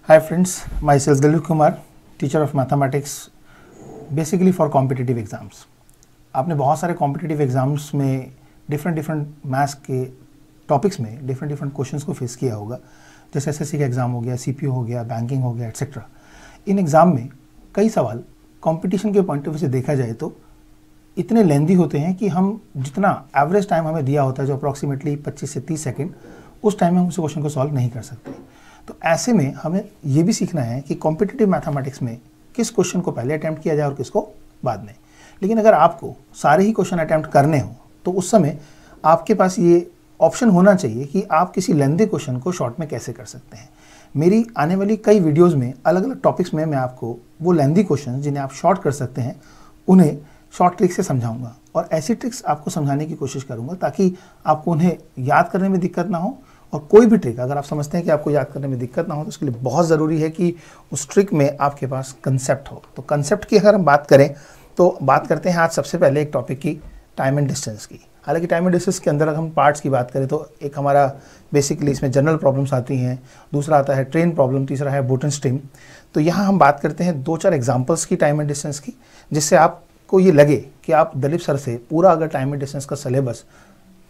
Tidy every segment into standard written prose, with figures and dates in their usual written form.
Hi friends, myself Dilip Kumar, teacher of mathematics basically for competitive exams. आपने बहुत सारे competitive exams में different maths के topics में different क्वेश्चंस को फेस किया होगा, जैसे एसएससी का एग्ज़ाम हो गया, सीपीओ हो गया, बैंकिंग हो गया, एट्सेट्रा। इन एग्ज़ाम में कई सवाल कंपटीशन के पॉइंट ऑफ व्यू से देखा जाए तो इतने लेंदी होते हैं कि हम जितना एवरेज टाइम हमें दिया होता है, जो अप्रॉक्सीमेटली 25 से 30 सेकेंड, उस टाइम में हम उस क्वेश्चन को सॉल्व नहीं कर सकते। तो ऐसे में हमें ये भी सीखना है कि कॉम्पिटिटिव मैथमेटिक्स में किस क्वेश्चन को पहले अटैम्प्ट किया जाए और किसको बाद में। लेकिन अगर आपको सारे ही क्वेश्चन अटैम्प्ट करने हो तो उस समय आपके पास ये ऑप्शन होना चाहिए कि आप किसी लेंदी क्वेश्चन को शॉर्ट में कैसे कर सकते हैं। मेरी आने वाली कई वीडियोज़ में अलग अलग टॉपिक्स में मैं आपको वो लेंदी क्वेश्चन जिन्हें आप शॉर्ट कर सकते हैं उन्हें शॉर्ट ट्रिक से समझाऊंगा, और ऐसी ट्रिक्स आपको समझाने की कोशिश करूंगा ताकि आपको उन्हें याद करने में दिक्कत ना हो। और कोई भी ट्रिक अगर आप समझते हैं कि आपको याद करने में दिक्कत ना हो तो उसके लिए बहुत ज़रूरी है कि उस ट्रिक में आपके पास कंसेप्ट हो। तो कंसेप्ट की अगर हम बात करें तो बात करते हैं आज सबसे पहले एक टॉपिक की, टाइम एंड डिस्टेंस की। हालांकि टाइम एंड डिस्टेंस के अंदर अगर हम पार्ट्स की बात करें तो एक हमारा बेसिकली इसमें जनरल प्रॉब्लम्स आती हैं, दूसरा आता है ट्रेन प्रॉब्लम, तीसरा है बोट एंड स्ट्रीम। तो यहाँ हम बात करते हैं 2-4 एग्जाम्पल्स की टाइम एंड डिस्टेंस की, जिससे आपको ये लगे कि आप दिलीप सर से पूरा अगर टाइम एंड डिस्टेंस का सिलेबस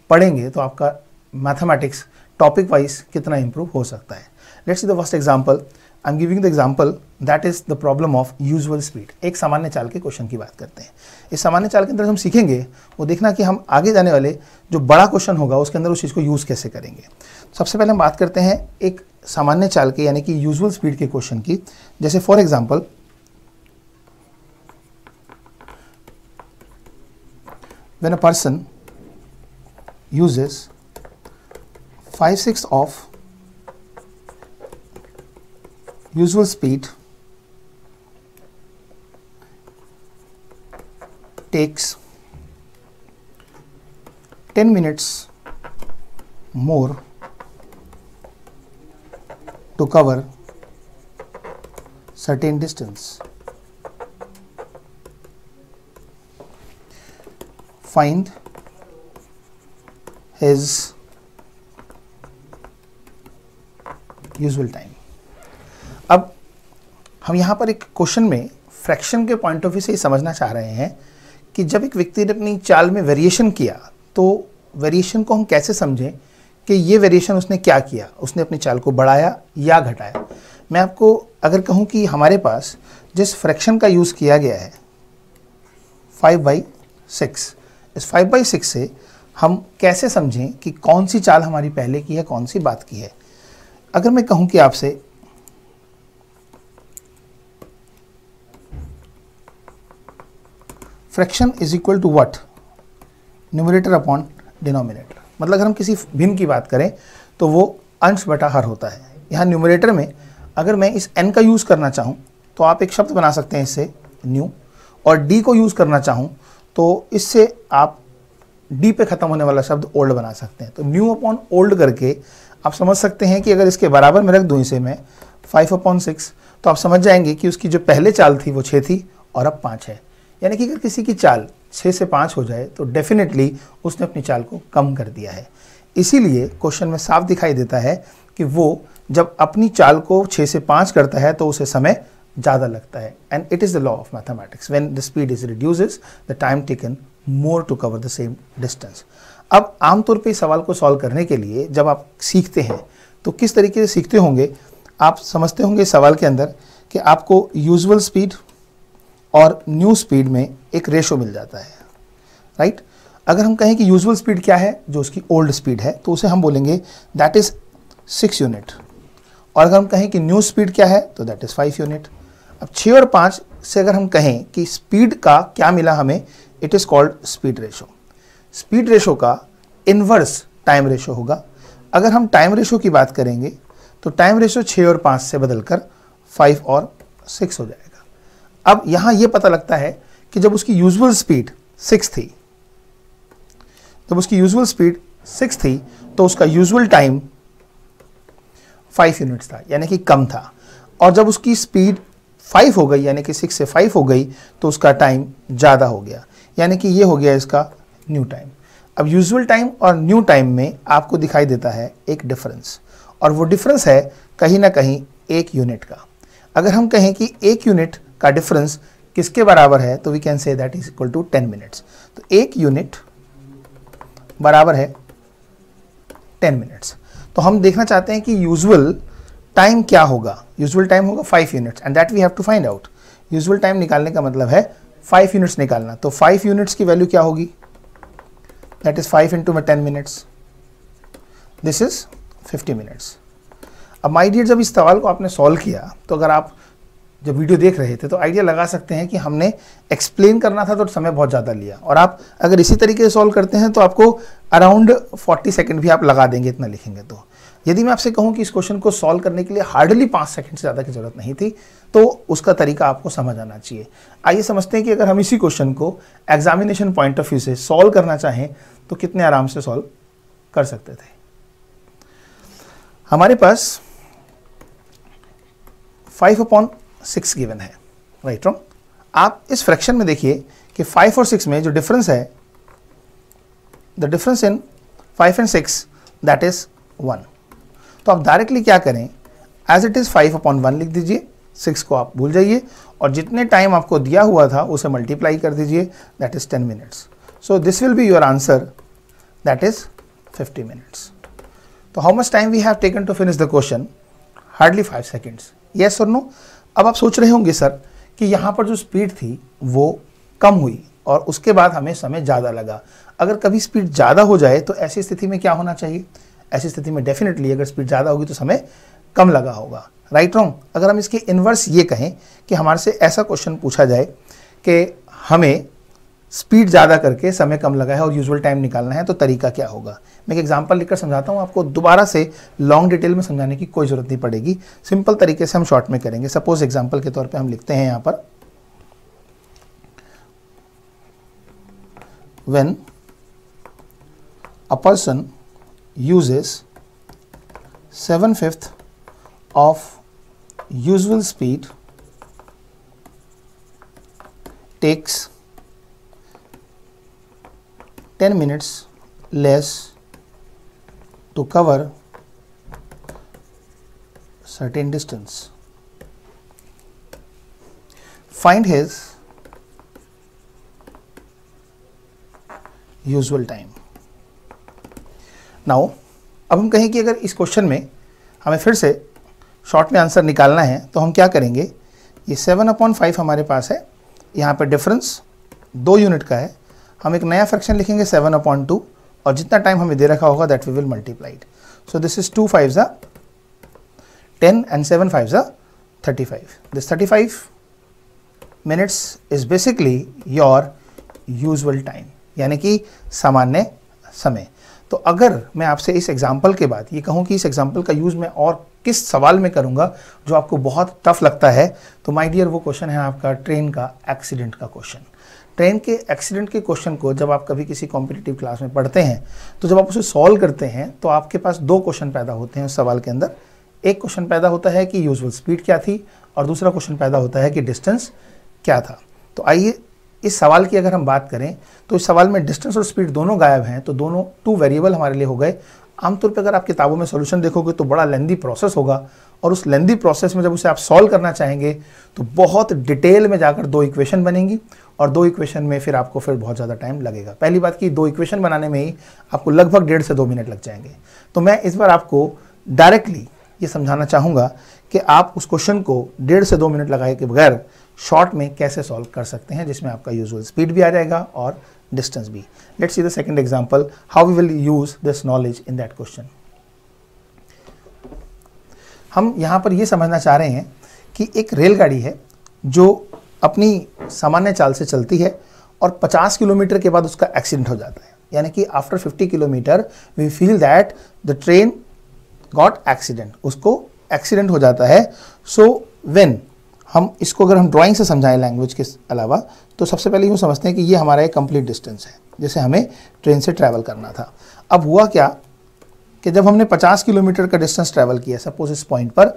पढ़ेंगे तो आपका मैथमेटिक्स टॉपिक वाइज कितना इंप्रूव हो सकता है। Let's see the first example. I am giving the example that is the problem of usual speed. एक सामान्य चाल के क्वेश्चन की बात करते हैं। इस सामान्य चाल के अंदर हम सीखेंगे वो देखना कि हम आगे जाने वाले जो बड़ा क्वेश्चन होगा उसके अंदर उस चीज़ को यूज़ कैसे करेंगे। सबसे पहले हम बात करते हैं एक सामान्य चाल के यानी कि यूजुअल स्पीड के क्वेश्चन की। जैसे for example, when a person uses 5/6 of usual speed takes 10 minutes more to cover certain distance. Find his usual time. अब हम यहाँ पर एक क्वेश्चन में फ्रैक्शन के पॉइंट ऑफ व्यू से ही समझना चाह रहे हैं कि जब एक व्यक्ति ने अपनी चाल में वेरिएशन किया तो वेरिएशन को हम कैसे समझें कि ये वेरिएशन उसने क्या किया, उसने अपनी चाल को बढ़ाया या घटाया। मैं आपको अगर कहूँ कि हमारे पास जिस फ्रैक्शन का यूज़ किया गया है 5/6, इस 5/6 से हम कैसे समझें कि कौन सी चाल हमारी पहले की है, कौन सी बाद की है। अगर मैं कहूं कि आपसे fraction is equal to what, numerator upon denominator, मतलब अगर हम किसी भिन्न की बात करें तो वो अंश बटा हर होता है। यहाँ न्यूमरेटर में अगर मैं इस n का यूज़ करना चाहूँ तो आप एक शब्द बना सकते हैं इससे न्यू, और d को यूज़ करना चाहूँ तो इससे आप d पे ख़त्म होने वाला शब्द ओल्ड बना सकते हैं। तो न्यू अपॉन ओल्ड करके आप समझ सकते हैं कि अगर इसके बराबर में रख दूँ इसे मैं 5/6 तो आप समझ जाएंगे कि उसकी जो पहले चाल थी वो 6 थी और अब 5 है। यानी कि अगर किसी की चाल 6 से 5 हो जाए तो डेफिनेटली उसने अपनी चाल को कम कर दिया है। इसीलिए क्वेश्चन में साफ दिखाई देता है कि वो जब अपनी चाल को 6 से 5 करता है तो उसे समय ज़्यादा लगता है। And it is the law of mathematics, when the speed is reduces the time taken more to cover the same distance. अब आमतौर पे इस सवाल को सॉल्व करने के लिए जब आप सीखते हैं तो किस तरीके से सीखते होंगे, आप समझते होंगे इस सवाल के अंदर कि आपको यूजुअल स्पीड और न्यू स्पीड में एक रेशो मिल जाता है, राइट। अगर हम कहें कि यूजुअल स्पीड क्या है, जो उसकी ओल्ड स्पीड है, तो उसे हम बोलेंगे दैट इज़ 6 यूनिट, और अगर हम कहें कि न्यू स्पीड क्या है तो दैट इज़ 5 यूनिट। अब 6 और 5 से अगर हम कहें कि स्पीड का क्या मिला हमें, it is called speed ratio. Speed ratio का इन्वर्स टाइम रेशो होगा। अगर हम टाइम रेशो की बात करेंगे तो टाइम रेशो 6 और 5 से बदलकर 5 और 6 हो जाएगा। अब यहाँ ये पता लगता है कि जब उसकी यूजुअल स्पीड 6 थी, तो उसका यूजुअल टाइम 5 यूनिट्स था, यानी कि कम था। और जब उसकी स्पीड 5 हो गई, यानी कि 6 से 5 हो गई, तो उसका टाइम ज़्यादा हो गया, यानी कि ये हो गया इसका न्यू टाइम। अब यूजुअल टाइम और न्यू टाइम में आपको दिखाई देता है एक डिफरेंस, और वो डिफरेंस है कहीं ना कहीं 1 यूनिट का। अगर हम कहें कि 1 यूनिट का डिफरेंस किसके बराबर है, तो we can say that is equal to 10 minutes. तो 1 यूनिट बराबर है 10 मिनट्स। तो हम देखना चाहते हैं कि यूजुअल टाइम क्या होगा। यूजुअल टाइम होगा 5 units and that we have to find out. Usual time निकालने का मतलब है 5 यूनिट्स निकालना। तो 5 यूनिट्स की वैल्यू क्या होगी, that is 5 into 10 minutes, this is 50 minutes. अब माय डियर, जब इस सवाल को आपने सॉल्व किया तो अगर आप जब वीडियो देख रहे थे तो आइडिया लगा सकते हैं कि हमने एक्सप्लेन करना था तो समय बहुत ज़्यादा लिया, और आप अगर इसी तरीके से सॉल्व करते हैं तो आपको अराउंड 40 सेकंड भी आप लगा देंगे इतना लिखेंगे। तो यदि मैं आपसे कहूं कि इस क्वेश्चन को सॉल्व करने के लिए हार्डली 5 सेकंड से ज़्यादा की जरूरत नहीं थी, तो उसका तरीका आपको समझ आना चाहिए। आइए समझते हैं कि अगर हम इसी क्वेश्चन को एग्जामिनेशन पॉइंट ऑफ व्यू से सॉल्व करना चाहें तो कितने आराम से सॉल्व कर सकते थे। हमारे पास 5/6 गिवन है, राइट रॉन्ग। आप इस फ्रैक्शन में देखिए कि 5 और 6 में जो डिफरेंस है, the difference in 5 and 6 that is 1। तो आप डायरेक्टली क्या करें, एज इट इज 5/1 लिख दीजिए, 6 को आप भूल जाइए और जितने टाइम आपको दिया हुआ था उसे मल्टीप्लाई कर दीजिए, that is 10 minutes. So this will be your answer, that is 50 minutes. तो how much time we have taken to finish the question, hardly 5 seconds, yes और नो। अब आप सोच रहे होंगे सर कि यहाँ पर जो स्पीड थी वो कम हुई और उसके बाद हमें समय ज़्यादा लगा। अगर कभी स्पीड ज़्यादा हो जाए तो ऐसी स्थिति में क्या होना चाहिए, ऐसी स्थिति में डेफिनेटली अगर स्पीड ज़्यादा होगी तो समय कम लगा होगा, राइट रॉन्ग। अगर हम इसके इन्वर्स ये कहें कि हमारे से ऐसा क्वेश्चन पूछा जाए कि हमें स्पीड ज़्यादा करके समय कम लगा है और यूजुअल टाइम निकालना है, तो तरीका क्या होगा। मैं एक एग्जांपल लिखकर समझाता हूँ, आपको दोबारा से लॉन्ग डिटेल में समझाने की कोई ज़रूरत नहीं पड़ेगी, सिंपल तरीके से हम शॉर्ट में करेंगे। सपोज एग्जांपल के तौर पे हम लिखते हैं यहाँ पर, when a person uses 7/5 of usual speed, takes 10 minutes less to cover certain distance. Find his usual time. Now अब हम कहें कि अगर इस क्वेश्चन में हमें फिर से शॉर्ट में आंसर निकालना है तो हम क्या करेंगे, ये 7/5 हमारे पास है, यहाँ पे डिफरेंस 2 यूनिट का है, हम एक नया फ्रैक्शन लिखेंगे 7/2 और जितना टाइम हमें दे रखा होगा that we will multiplied. So this is 2 5s 10 and 7 5s 35। This 35 minutes is basically your usual time, यानी कि सामान्य समय। तो अगर मैं आपसे इस एग्जाम्पल के बाद ये कहूँ कि इस एग्जाम्पल का यूज़ मैं और किस सवाल में करूँगा जो आपको बहुत टफ लगता है, तो माय डियर वो क्वेश्चन है आपका ट्रेन का एक्सीडेंट का क्वेश्चन। ट्रेन के एक्सीडेंट के क्वेश्चन को जब आप कभी किसी कॉम्पिटिटिव क्लास में पढ़ते हैं तो जब आप उसे सॉल्व करते हैं तो आपके पास 2 क्वेश्चन पैदा होते हैं उस सवाल के अंदर। एक क्वेश्चन पैदा होता है कि यूजुअल स्पीड क्या थी और दूसरा क्वेश्चन पैदा होता है कि डिस्टेंस क्या था। तो आइए इस सवाल की अगर हम बात करें तो इस सवाल में डिस्टेंस और स्पीड दोनों गायब हैं, तो दोनों 2 वेरिएबल हमारे लिए हो गए। आमतौर पर अगर आप किताबों में सॉल्यूशन देखोगे तो बड़ा लेंदी प्रोसेस होगा और उस लेंदी प्रोसेस में जब उसे आप सॉल्व करना चाहेंगे तो बहुत डिटेल में जाकर 2 इक्वेशन बनेंगी और 2 इक्वेशन में फिर आपको फिर बहुत ज़्यादा टाइम लगेगा। पहली बात कि 2 इक्वेशन बनाने में ही आपको लगभग 1.5 से 2 मिनट लग जाएंगे। तो मैं इस बार आपको डायरेक्टली ये समझाना चाहूँगा कि आप उस क्वेश्चन को 1.5 से 2 मिनट लगाए के बगैर शॉर्ट में कैसे सॉल्व कर सकते हैं, जिसमें आपका यूजुअल स्पीड भी आ जाएगा और डिस्टेंस भी। Let's see the second example, how we will use this knowledge in that question. हम यहाँ पर ये समझना चाह रहे हैं कि एक रेलगाड़ी है जो अपनी सामान्य चाल से चलती है और 50 किलोमीटर के बाद उसका एक्सीडेंट हो जाता है, यानी कि after 50 kilometre we feel that the train got accident, उसको एक्सीडेंट हो जाता है। सो व्हेन हम इसको अगर हम ड्राइंग से समझाएं लैंग्वेज के अलावा, तो सबसे पहले यूँ समझते हैं कि ये हमारा एक कंप्लीट डिस्टेंस है जैसे हमें ट्रेन से ट्रैवल करना था। अब हुआ क्या कि जब हमने 50 किलोमीटर का डिस्टेंस ट्रैवल किया सपोज इस पॉइंट पर,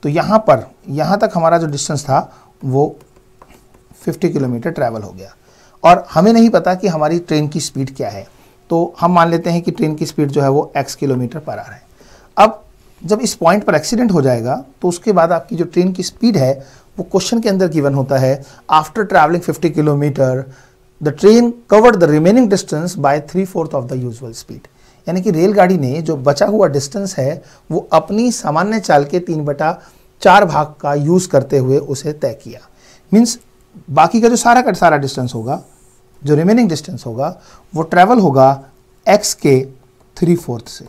तो यहाँ तक हमारा जो डिस्टेंस था वो 50 किलोमीटर ट्रैवल हो गया और हमें नहीं पता कि हमारी ट्रेन की स्पीड क्या है। तो हम मान लेते हैं कि ट्रेन की स्पीड जो है वो x किलोमीटर पर आवर है। अब जब इस पॉइंट पर एक्सीडेंट हो जाएगा तो उसके बाद आपकी जो ट्रेन की स्पीड है वो क्वेश्चन के अंदर गिवन होता है, after travelling 50 kilometre the train covered the remaining distance by 3/4 of the usual speed. यानी कि रेलगाड़ी ने जो बचा हुआ डिस्टेंस है वो अपनी सामान्य चाल के 3/4 भाग का यूज करते हुए उसे तय किया। मीन्स बाकी का जो सारा का सारा डिस्टेंस होगा, जो रिमेनिंग डिस्टेंस होगा, वो ट्रैवल होगा x के 3/4 से।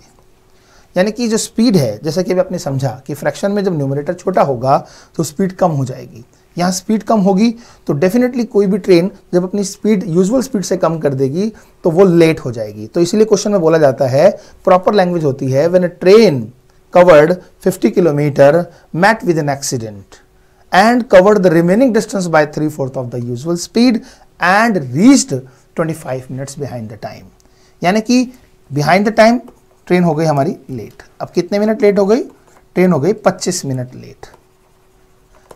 यानी कि जो स्पीड है, जैसा कि अभी आपने समझा कि फ्रैक्शन में जब न्यूमरेटर छोटा होगा तो स्पीड कम हो जाएगी। यहाँ स्पीड कम होगी तो डेफिनेटली कोई भी ट्रेन जब अपनी स्पीड यूजुअल स्पीड से कम कर देगी तो वो लेट हो जाएगी। तो इसलिए क्वेश्चन में बोला जाता है, प्रॉपर लैंग्वेज होती है, when a train covered 50 kilometre met with an accident and covered the remaining distance by 3/4 of the usual speed and reached 25 minutes behind the time। यानी कि behind the time ट्रेन हो गई हमारी late. अब कितने minute late हो गई? Train हो गई 25 मिनट लेट।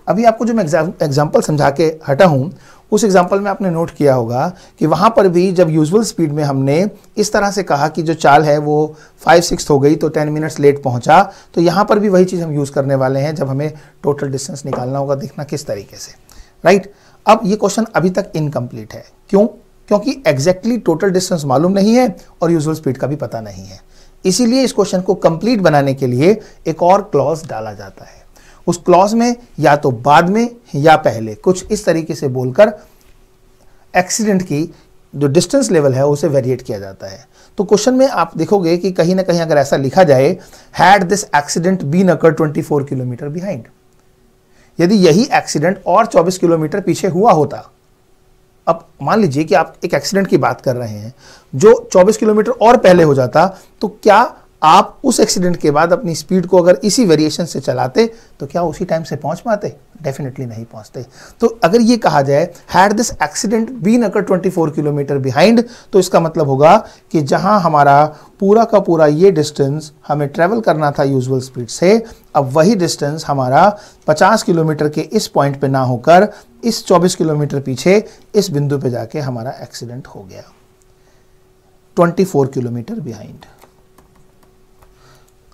अभी आपको जो मैं एग्जाम्पल समझा के हटा हूं, उस एग्जाम्पल में आपने नोट किया होगा कि वहां पर भी जब यूजुअल स्पीड में हमने इस तरह से कहा कि जो चाल है वो 5/6 हो गई तो 10 मिनट्स लेट पहुंचा, तो यहां पर भी वही चीज़ हम यूज़ करने वाले हैं जब हमें टोटल डिस्टेंस निकालना होगा। देखना किस तरीके से, राइट। अब ये क्वेश्चन अभी तक इनकम्प्लीट है। क्यों? क्योंकि एग्जैक्टली टोटल डिस्टेंस मालूम नहीं है और यूजुअल स्पीड का भी पता नहीं है। इसीलिए इस क्वेश्चन को कंप्लीट बनाने के लिए एक और क्लॉज डाला जाता है। उस क्लॉज में या तो बाद में या पहले कुछ इस तरीके से बोलकर एक्सीडेंट की जो डिस्टेंस लेवल है उसे वेरिएट किया जाता है। तो क्वेश्चन में आप देखोगे कि कहीं ना कहीं अगर ऐसा लिखा जाए, had this accident been occur 24 kilometre behind, यदि यही एक्सीडेंट और 24 किलोमीटर पीछे हुआ होता। अब मान लीजिए कि आप एक एक्सीडेंट की बात कर रहे हैं जो 24 किलोमीटर और पहले हो जाता, तो क्या आप उस एक्सीडेंट के बाद अपनी स्पीड को अगर इसी वेरिएशन से चलाते तो क्या उसी टाइम से पहुंच पाते? डेफिनेटली नहीं पहुंचते। तो अगर ये कहा जाए had this accident been occur 24 kilometre behind, तो इसका मतलब होगा कि जहां हमारा पूरा का पूरा ये डिस्टेंस हमें ट्रेवल करना था यूजुअल स्पीड से, अब वही डिस्टेंस हमारा 50 किलोमीटर के इस पॉइंट पे ना होकर इस 24 किलोमीटर पीछे इस बिंदु पे जाके हमारा एक्सीडेंट हो गया, 24 किलोमीटर बिहाइंड,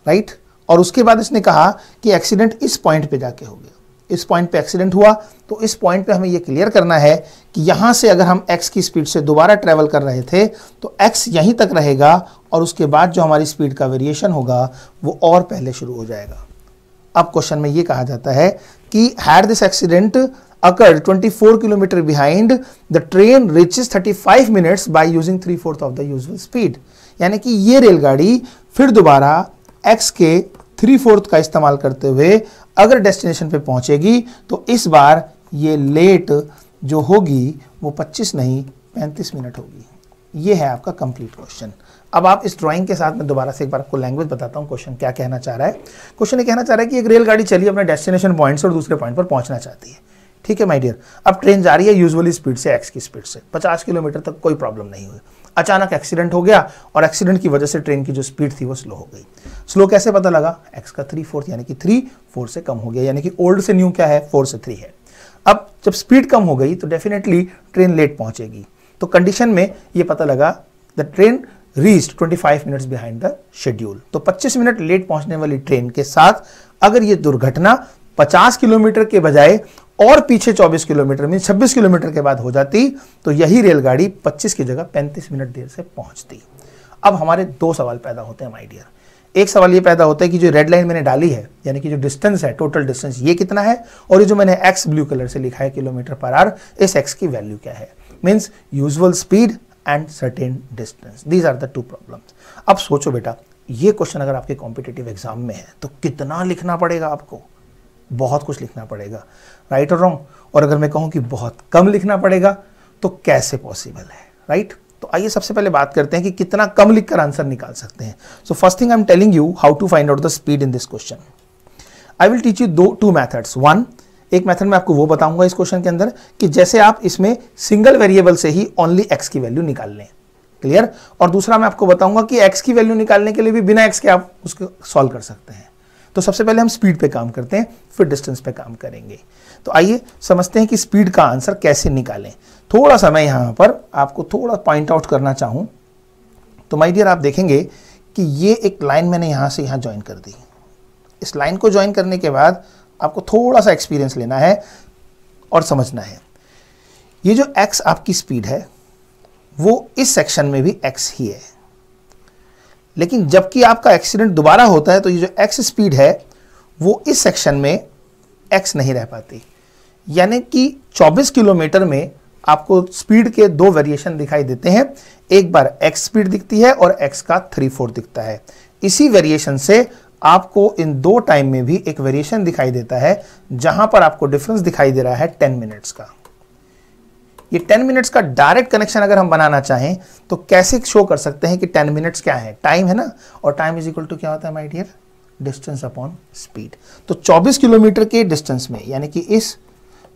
राइट। और उसके बाद इसने कहा कि एक्सीडेंट इस पॉइंट पे जाके हो गया, इस पॉइंट पे एक्सीडेंट हुआ। तो इस पॉइंट पे हमें ये क्लियर करना है कि यहां से अगर हम x की स्पीड से दोबारा ट्रेवल कर रहे थे तो x यहीं तक रहेगा और उसके बाद जो हमारी स्पीड का वेरिएशन होगा वो और पहले शुरू हो जाएगा। अब क्वेश्चन में ये कहा जाता है कि had this accident occurred 24 kilometre behind, the train reaches 35 minutes by using 3/4 of the usual speed. यानी कि ये रेलगाड़ी फिर दोबारा x के 3/4 का इस्तेमाल करते हुए अगर डेस्टिनेशन पे पहुंचेगी तो इस बार ये लेट जो होगी वो 25 नहीं 35 मिनट होगी। ये है आपका कंप्लीट क्वेश्चन। अब आप इस ड्राइंग के साथ में दोबारा से एक बार आपको लैंग्वेज बताता हूं क्वेश्चन क्या कहना चाह रहा है। क्वेश्चन ये कहना चाह रहा है कि एक रेलगाड़ी चली अपने डेस्टिनेशन पॉइंट से और दूसरे पॉइंट पर पहुंचना चाहती है। ठीक है माय डियर, अब ट्रेन जा रही है यूजुअली स्पीड से, x की स्पीड से 50 किलोमीटर तक कोई प्रॉब्लम नहीं हुई। अचानक एक्सीडेंट हो गया और एक्सीडेंट की वजह से ट्रेन की जो स्पीड थी वो स्लो हो गई। स्लो कैसे पता लगा? x का 3/4 यानी कि 3/4 से कम हो गया, यानी कि ओल्ड से न्यू क्या है? 4 से 3 है। अब जब स्पीड कम हो गई तो डेफिनेटली ट्रेन लेट पहुंचेगी। तो कंडीशन में ये पता लगा the train reached 25 minutes behind the schedule. तो 25 मिनट लेट पहुंचने वाली ट्रेन के साथ अगर ये दुर्घटना 50 किलोमीटर के बजाय और पीछे 24 किलोमीटर में 26 किलोमीटर के बाद हो जाती तो यही रेलगाड़ी 25 की जगह 35 मिनट देर से पहुंचती। अब हमारे दो सवाल पैदा होते हैं माय डियर। एक सवाल ये पैदा होता है कि जो रेड लाइन मैंने डाली है, यानी कि जो डिस्टेंस है, टोटल डिस्टेंस ये कितना है, और ये जो मैंने x ब्लू कलर से लिखा है किलोमीटर पर आवर, इस x की वैल्यू क्या है? Means usual speed and certain distance. These are the two problems. अब सोचो बेटा, ये क्वेश्चन अगर आपके कॉम्पिटिटिव एग्जाम में है तो कितना लिखना पड़ेगा आपको? बहुत कुछ लिखना पड़ेगा, राइट और रॉन्ग। और अगर मैं कहूं कि बहुत कम लिखना पड़ेगा तो कैसे पॉसिबल है, राइट। तो आइए सबसे पहले बात करते हैं कि कितना कम लिखकर आंसर निकाल सकते हैं। So first thing I am telling you how to find out the speed in this question. I will teach you two methods. One, एक मेथड में आपको वो बताऊंगा इस क्वेश्चन के अंदर कि जैसे आप इसमें सिंगल वेरिएबल से ही ओनली x की वैल्यू निकाल लें, क्लियर। और दूसरा मैं आपको बताऊंगा कि x की वैल्यू निकालने के लिए भी बिना x के आप उसको सॉल्व कर सकते हैं। तो सबसे पहले हम स्पीड पे काम करते हैं, फिर डिस्टेंस पे काम करेंगे। तो आइए समझते हैं कि स्पीड का आंसर कैसे निकालें। थोड़ा सा मैं यहाँ पर आपको थोड़ा पॉइंट आउट करना चाहूँ तो माय डियर आप देखेंगे कि ये एक लाइन मैंने यहाँ से यहाँ ज्वाइन कर दी, इस लाइन को ज्वाइन करने के बाद आपको थोड़ा सा एक्सपीरियंस लेना है और समझना है, ये जो x आपकी स्पीड है वो इस सेक्शन में भी x ही है, लेकिन जबकि आपका एक्सीडेंट दोबारा होता है तो ये जो x स्पीड है वो इस सेक्शन में x नहीं रह पाती। यानी कि 24 किलोमीटर में आपको स्पीड के दो वेरिएशन दिखाई देते हैं, एक बार x स्पीड दिखती है और x का 3/4 दिखता है। इसी वेरिएशन से आपको इन दो टाइम में भी एक वेरिएशन दिखाई देता है जहां पर आपको डिफरेंस दिखाई दे रहा है 10 मिनट्स का। ये 10 मिनट्स का डायरेक्ट कनेक्शन अगर हम बनाना चाहें तो कैसे शो कर सकते हैं कि 10 मिनट्स क्या है, टाइम है ना, और टाइम इज इक्वल टू क्या होता है my dear, distance upon speed. तो 24 किलोमीटर के डिस्टेंस में, यानी कि इस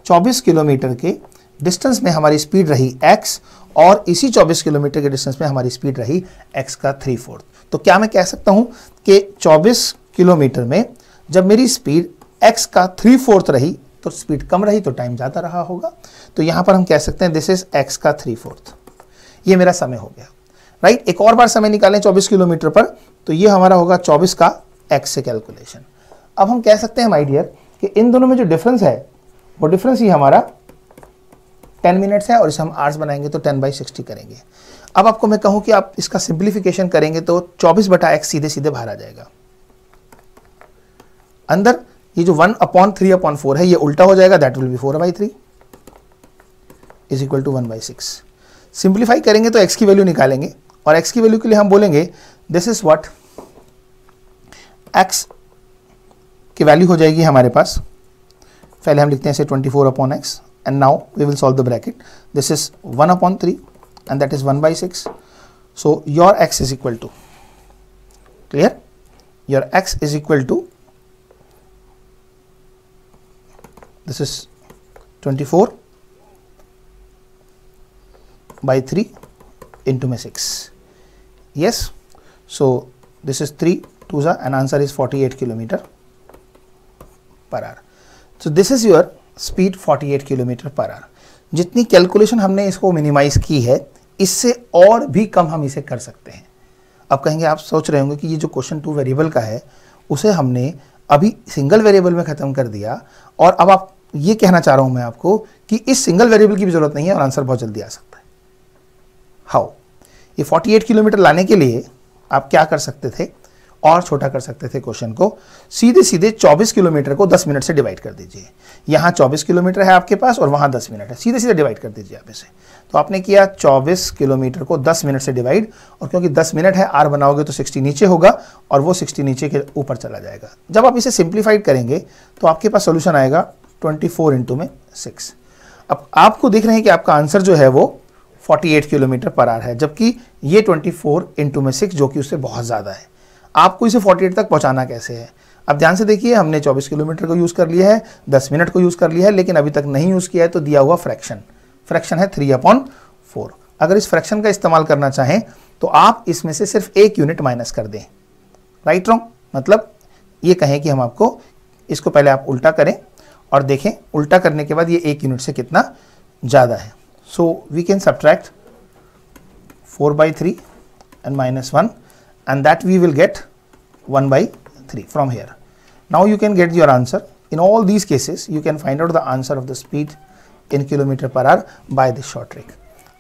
24 किलोमीटर के डिस्टेंस में हमारी स्पीड रही x और इसी 24 किलोमीटर के डिस्टेंस में हमारी स्पीड रही x का 3/4। तो क्या मैं कह सकता हूं कि 24 किलोमीटर में जब मेरी स्पीड x का 3/4 रही तो स्पीड कम रही तो टाइम ज़्यादा रहा होगा। तो यहां पर हम कह सकते हैं दिस इज x का 3/4। ये मेरा समय हो गया, राइट। एक और बार समय निकालें 24 किलोमीटर पर, तो ये हमारा होगा 24 का x से कैलकुलेशन। अब हम कह सकते हैं माय डियर कि इन दोनों में जो डिफरेंस है वो डिफरेंस ही हमारा 10 मिनट्स है, और इसे हम आवर्स बनाएंगे तो 10/60 करेंगे। अब आपको मैं कहूं कि आप इसका सिंप्लीफिकेशन करेंगे तो 24/x सीधे सीधे बाहर आ जाएगा। अंदर ये जो 1/3/4 है ये उल्टा हो जाएगा, that will be 4/3 is equal to 1/6। Simplify करेंगे तो x की वैल्यू निकालेंगे, और x की वैल्यू के लिए हम बोलेंगे दिस इज व्हाट, x की वैल्यू हो जाएगी हमारे पास, पहले हम लिखते हैं इसे 24/x, and now we will solve the bracket. This is 1/3 and that is 1/6. So your x is equal to, clear, your x is equal to, this is 24/3 into 6. Yes, so this is 3 2s and answer is 48 km/h. So this is your speed 48 km/h। जितनी calculation हमने इसको minimise की है इससे और भी कम हम इसे कर सकते हैं। अब कहेंगे, आप सोच रहे होंगे कि ये जो क्वेश्चन 2 वेरिएबल का है उसे हमने अभी सिंगल वेरिएबल में खत्म कर दिया, और अब आप ये कहना चाह रहा हूं मैं आपको कि इस सिंगल वेरिएबल की भी जरूरत नहीं है और आंसर बहुत जल्दी आ सकता है। हाउ? ये 48 किलोमीटर लाने के लिए आप क्या कर सकते थे, और छोटा कर सकते थे क्वेश्चन को, सीधे सीधे 24 किलोमीटर को 10 मिनट से डिवाइड कर दीजिए। यहाँ 24 किलोमीटर है आपके पास और वहाँ 10 मिनट है, सीधे सीधे डिवाइड कर दीजिए आप इसे। तो आपने किया 24 किलोमीटर को 10 मिनट से डिवाइड, और क्योंकि 10 मिनट है आर बनाओगे तो 60 नीचे होगा और वो 60 नीचे के ऊपर चला जाएगा। जब आप इसे सिंप्लीफाइड करेंगे तो आपके पास सोल्यूशन आएगा 24 × 6। अब आपको देख रहे हैं कि आपका आंसर जो है वो 48 km/h है, जबकि ये 24 × 6 जो कि उससे बहुत ज़्यादा है। आपको इसे 48 तक पहुंचाना कैसे है? अब ध्यान से देखिए, हमने 24 किलोमीटर को यूज़ कर लिया है, 10 मिनट को यूज़ कर लिया है, लेकिन अभी तक नहीं यूज़ किया है तो दिया हुआ फ्रैक्शन है 3/4। अगर इस फ्रैक्शन का इस्तेमाल करना चाहें तो आप इसमें से सिर्फ 1 यूनिट माइनस कर दें। Right wrong? मतलब ये कहें कि हम आपको इसको पहले आप उल्टा करें और देखें उल्टा करने के बाद ये 1 यूनिट से कितना ज़्यादा है। So we can subtract 4/3 and -1, and that we will get 1/3 from here. Now you can get your answer. In all these cases you can find out the answer of the speed in km/h by this short trick.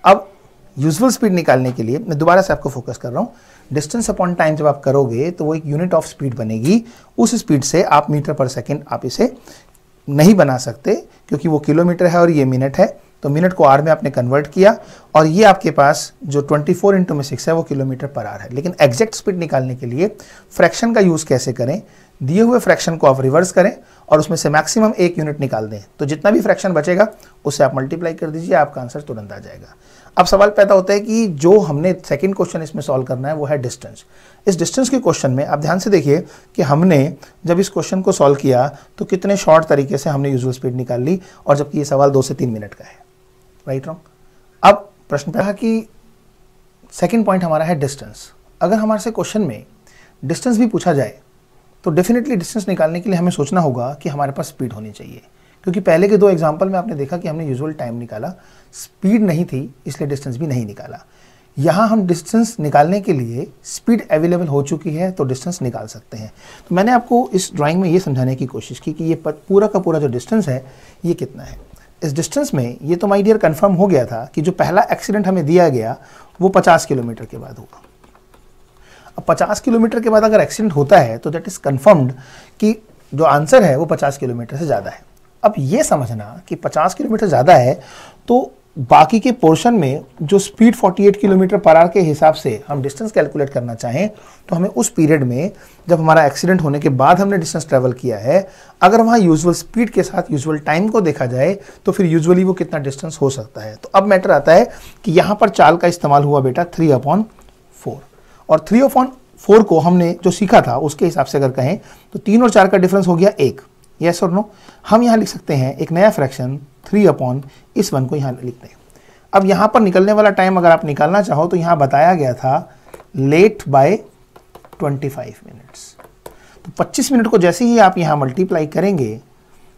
अब usual speed निकालने के लिए मैं दोबारा से आपको focus कर रहा हूँ। डिस्टेंस अपॉन टाइम जब आप करोगे तो वो एक यूनिट ऑफ स्पीड बनेगी। उस स्पीड से आप मीटर/सेकंड आप इसे नहीं बना सकते, क्योंकि वो किलोमीटर है और ये मिनट है, तो मिनट को आर में आपने कन्वर्ट किया, और ये आपके पास जो 24 × 6 है वो km/h है। लेकिन एग्जैक्ट स्पीड निकालने के लिए फ्रैक्शन का यूज़ कैसे करें? दिए हुए फ्रैक्शन को आप रिवर्स करें और उसमें से मैक्सिमम 1 यूनिट निकाल दें, तो जितना भी फ्रैक्शन बचेगा उससे आप मल्टीप्लाई कर दीजिए, आपका आंसर तुरंत आ जाएगा। अब सवाल पैदा होता है कि जो हमने सेकंड क्वेश्चन इसमें सॉल्व करना है वो है डिस्टेंस। इस डिस्टेंस के क्वेश्चन में आप ध्यान से देखिए कि हमने जब इस क्वेश्चन को सॉल्व किया तो कितने शॉर्ट तरीके से हमने यूजुअल स्पीड निकाल ली, और जबकि ये सवाल 2 से 3 मिनट का है। Right wrong? अब प्रश्न पैदा कि सेकंड पॉइंट हमारा है डिस्टेंस। अगर हमारे से क्वेश्चन में डिस्टेंस भी पूछा जाए तो डेफिनेटली डिस्टेंस निकालने के लिए हमें सोचना होगा कि हमारे पास स्पीड होनी चाहिए, क्योंकि पहले के 2 एग्जाम्पल में आपने देखा कि हमने यूजुअल टाइम निकाला, स्पीड नहीं थी इसलिए डिस्टेंस भी नहीं निकाला। यहाँ हम डिस्टेंस निकालने के लिए स्पीड अवेलेबल हो चुकी है तो डिस्टेंस निकाल सकते हैं। तो मैंने आपको इस ड्राइंग में ये समझाने की कोशिश की कि ये पूरा का पूरा जो डिस्टेंस है ये कितना है। इस डिस्टेंस में ये तो माय डियर कंफर्म हो गया था कि जो पहला एक्सीडेंट हमें दिया गया वो 50 किलोमीटर के बाद होगा। अब 50 किलोमीटर के बाद अगर एक्सीडेंट होता है तो दैट इज कंफर्म्ड कि जो आंसर है वो 50 किलोमीटर से ज़्यादा है। अब ये समझना कि 50 किलोमीटर ज़्यादा है तो बाकी के पोर्शन में जो स्पीड 48 किलोमीटर पर आवर के हिसाब से हम डिस्टेंस कैलकुलेट करना चाहें तो हमें उस पीरियड में जब हमारा एक्सीडेंट होने के बाद हमने डिस्टेंस ट्रैवल किया है, अगर वहाँ यूजुअल स्पीड के साथ यूजुअल टाइम को देखा जाए तो फिर यूजुअली वो कितना डिस्टेंस हो सकता है। तो अब मैटर आता है कि यहाँ पर चाल का इस्तेमाल हुआ बेटा 3/4, और 3/4 को हमने जो सीखा था उसके हिसाब से अगर कहें तो 3 और 4 का डिफरेंस हो गया 1। यस और नो? हम यहाँ लिख सकते हैं एक नया फ्रैक्शन 3/1 को यहाँ लिखते हैं। अब यहाँ पर निकलने वाला टाइम अगर आप निकालना चाहो तो यहाँ बताया गया था लेट बाय 25 मिनट्स। तो 25 मिनट को जैसे ही आप यहाँ मल्टीप्लाई करेंगे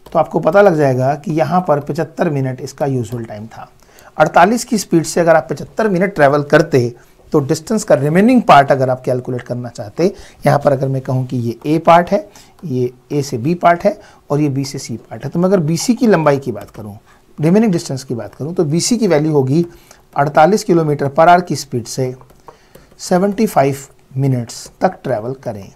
तो आपको पता लग जाएगा कि यहाँ पर 75 मिनट इसका यूजुअल टाइम था। 48 की स्पीड से अगर आप 75 मिनट ट्रैवल करते तो डिस्टेंस का रिमेनिंग पार्ट अगर आप कैलकुलेट करना चाहते, यहाँ पर अगर मैं कहूँ कि ये ए पार्ट है, ये ए से बी पार्ट है और ये बी से सी पार्ट है, तो मैं अगर बीसी की लंबाई की बात करूँ, रिमेनिंग डिस्टेंस की बात करूँ, तो बीसी की वैल्यू होगी 48 किलोमीटर पर आवर की स्पीड से 75 मिनट्स तक ट्रैवल करें।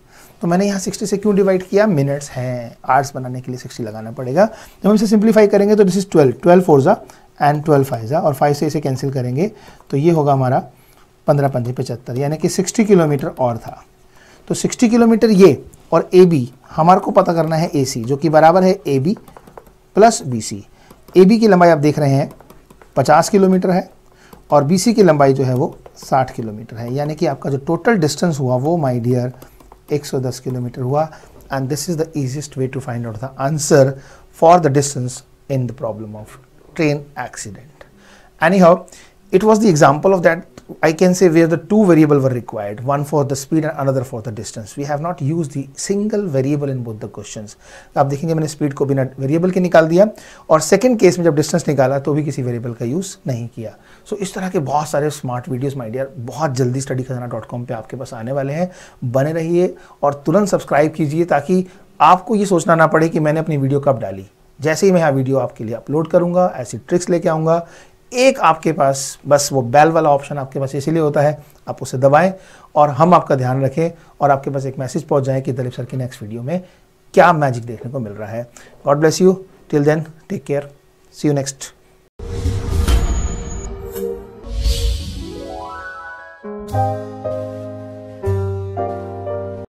तो मैंने यहाँ 60 से क्यों डिवाइड किया? मिनट्स हैं, आवर्स बनाने के लिए 60 लगाना पड़ेगा। जब हम इसे सिंप्लीफाई करेंगे तो दिस इज 12 4 जा एंड 12 5 जा, और 5 से इसे कैंसिल करेंगे तो ये होगा हमारा 15 5 75, यानी कि 60 किलोमीटर और था। तो 60 किलोमीटर ये और ए बी हमारे को पता करना है ए सी, जो कि बराबर है A B plus B C. A B की लंबाई आप देख रहे हैं 50 किलोमीटर है और बी सी की लंबाई जो है वो 60 किलोमीटर है, यानी कि आपका जो टोटल डिस्टेंस हुआ वो माय डियर 110 किलोमीटर हुआ। And this is the easiest way to find out the answer for the distance in the problem of train accident. Anyhow, it was the example of that, I can say, where the two variables were required, one for the speed and another for the distance. We have not used the single variable in both the questions. आप देखेंगे मैंने speed को बिना variable के निकाल दिया और second case में जब डिस्टेंस निकाला तो भी किसी वेरिएबल का यूज़ नहीं किया। सो इस तरह के बहुत सारे स्मार्ट वीडियोस माय डियर बहुत जल्दी studykhazana.com पे आपके पास आने वाले हैं। बने रहिए और तुरंत सब्सक्राइब कीजिए ताकि आपको ये सोचना ना पड़े कि मैंने अपनी वीडियो कब डाली। जैसे ही मैं यहाँ वीडियो आपके लिए अपलोड करूँगा ऐसी ट्रिक्स लेके आऊँगा। एक आपके पास बस वो बेल वाला ऑप्शन आपके पास इसीलिए होता है, आप उसे दबाएं और हम आपका ध्यान रखें और आपके पास एक मैसेज पहुँच जाए कि दिलीप सर की नेक्स्ट वीडियो में क्या मैजिक देखने को मिल रहा है। God bless you, till then take care, see you next.